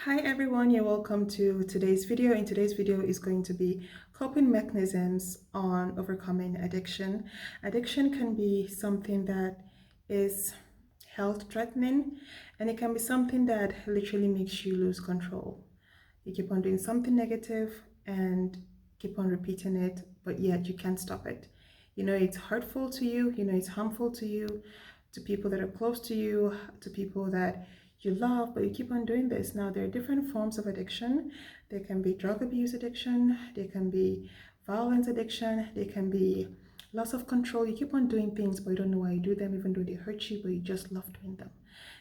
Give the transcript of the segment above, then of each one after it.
Hi everyone, you're welcome to today's video. In today's video is going to be coping mechanisms on overcoming addiction. Addiction can be something that is health threatening, and it can be something that literally makes you lose control. You keep on doing something negative and keep on repeating it, but yet you can't stop it. You know it's hurtful to you, you know it's harmful to you, to people that are close to you, to people that you love, but you keep on doing this. Now, there are different forms of addiction. There can be drug abuse addiction, there can be violence addiction, there can be loss of control. You keep on doing things, but you don't know why you do them, even though they hurt you, but you just love doing them.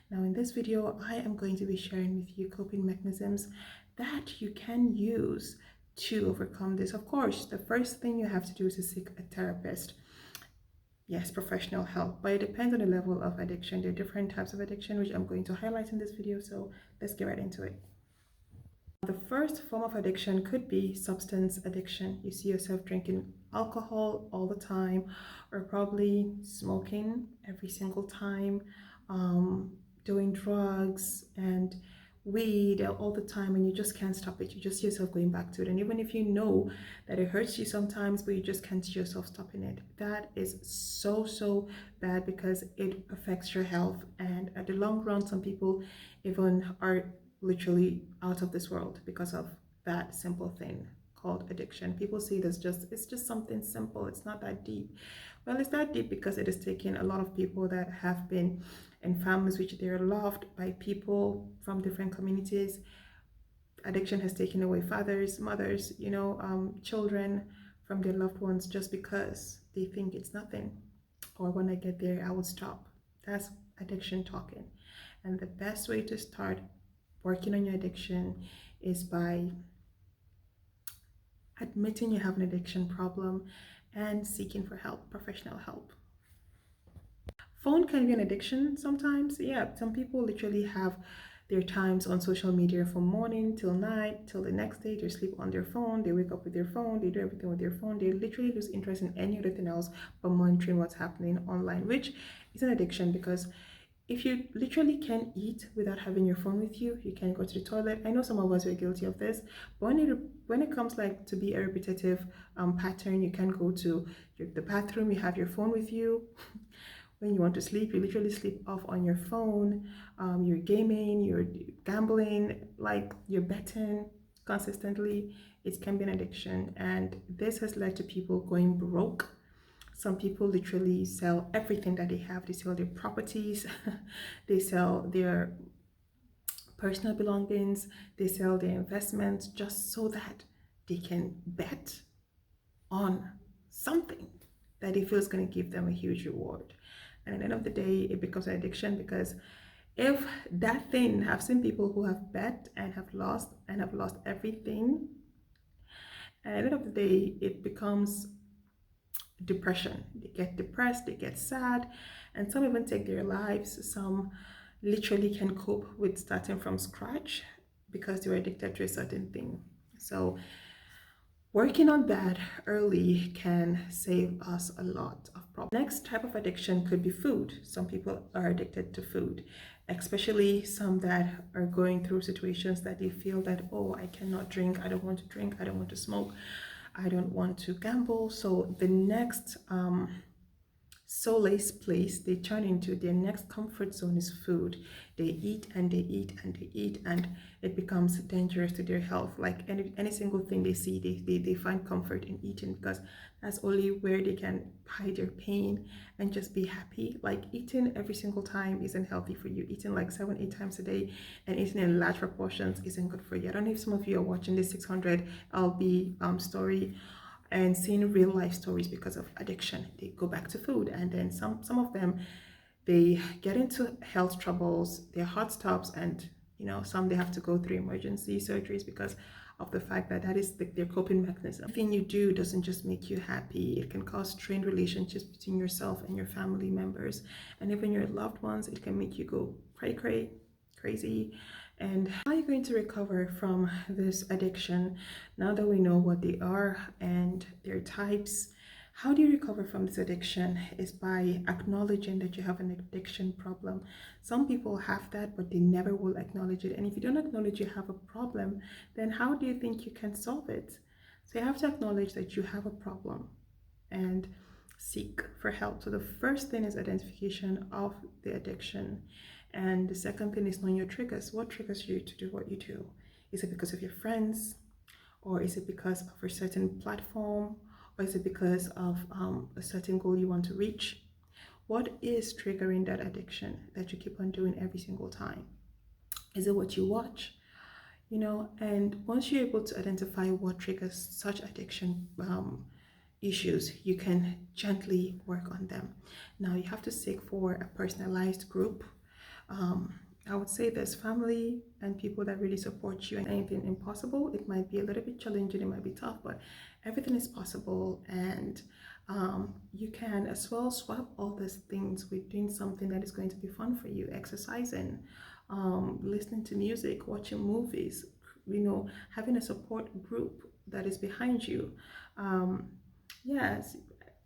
Now, in this video, I am going to be sharing with you coping mechanisms that you can use to overcome this. Of course, the first thing you have to do is to seek a therapist. Yes, professional help, but it depends on the level of addiction. There are different types of addiction, which I'm going to highlight in this video, so let's get right into it. The first form of addiction could be substance addiction. You see yourself drinking alcohol all the time, or probably smoking every single time, doing drugs and weed all the time, and you just can't stop it. You just see yourself going back to it, and even if you know that it hurts you sometimes, but you just can't see yourself stopping it, that is so bad because it affects your health, and at the long run some people even are literally out of this world because of that simple thing called addiction. People see it as it's just something simple, it's not that deep. Well, it's that deep because it is taking a lot of people that have been in families which they are loved by people from different communities. Addiction has taken away fathers, mothers, children from their loved ones just because they think it's nothing, or when I get there I will stop. That's addiction talking. And the best way to start working on your addiction is by admitting you have an addiction problem and seeking for help, professional help. Phone can be an addiction sometimes. Yeah, some people literally have their times on social media from morning till night till the next day. They sleep on their phone, they wake up with their phone, they do everything with their phone. They literally lose interest in any other thing else but monitoring what's happening online, which is an addiction because if you literally can't eat without having your phone with you, you can't go to the toilet. I know some of us are guilty of this, but when it comes like to be a repetitive pattern, you can't go to the bathroom, you have your phone with you. When you want to sleep, you literally sleep off on your phone. You're gaming, you're gambling, like you're betting consistently. It can be an addiction, and this has led to people going broke. Some people literally sell everything that they have. They sell their properties, they sell their personal belongings, they sell their investments just so that they can bet on something that they feel is going to give them a huge reward. And at the end of the day, it becomes an addiction because if that thing, I've seen people who have bet and have lost everything, and at the end of the day, it becomes depression. They get depressed, they get sad, and some even take their lives. Some literally can cope with starting from scratch because they were addicted to a certain thing. So working on that early can save us a lot of problems. Next type of addiction could be food. Some people are addicted to food, especially some that are going through situations that they feel that, oh, I cannot drink, I don't want to drink, I don't want to smoke, I don't want to gamble. So the next solace place they turn into, their next comfort zone is food. They eat and they eat and they eat, and it becomes dangerous to their health. Like any single thing they see, they find comfort in eating because that's only where they can hide their pain and just be happy. Like eating every single time isn't healthy for you. Eating like 7-8 times a day and eating in large proportions isn't good for you. I don't know if some of you are watching this 600 LB story and seeing real life stories because of addiction. They go back to food, and then some of them, they get into health troubles, their heart stops, and some they have to go through emergency surgeries because of the fact that that is their coping mechanism. Everything you do doesn't just make you happy. It can cause strained relationships between yourself and your family members, and even your loved ones. It can make you go crazy. And how are you going to recover from this addiction? Now that we know what they are and their types, How do you recover from this addiction is by acknowledging that you have an addiction problem. Some people have that, but they never will acknowledge it. And if you don't acknowledge you have a problem, then how do you think you can solve it? So you have to acknowledge that you have a problem and seek for help. So the first thing is identification of the addiction. And the second thing is knowing your triggers. What triggers you to do what you do? Is it because of your friends? Or is it because of a certain platform? Or is it because of a certain goal you want to reach? What is triggering that addiction that you keep on doing every single time? Is it what you watch? And once you're able to identify what triggers such addiction issues, you can gently work on them. Now you have to seek for a personalized group. I would say there's family and people that really support you, and anything impossible. It might be a little bit challenging, it might be tough, but everything is possible. And you can as well swap all these things with doing something that is going to be fun for you: exercising, listening to music, watching movies, having a support group that is behind you. Yes,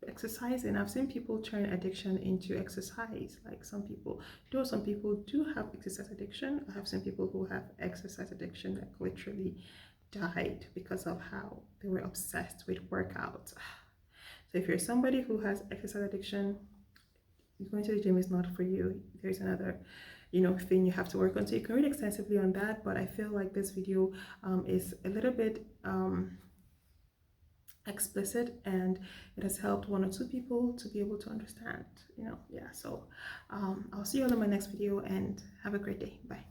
exercising. I've seen people turn addiction into exercise. Like some people, though some people do have exercise addiction, I have seen people who have exercise addiction that literally died because of how they were obsessed with workouts. So if you're somebody who has exercise addiction, going to the gym is not for you. There's another thing you have to work on. So you can read extensively on that, but I feel like this video is a little bit explicit, and it has helped one or two people to be able to understand. Yeah, so I'll see you all in my next video, and have a great day. Bye.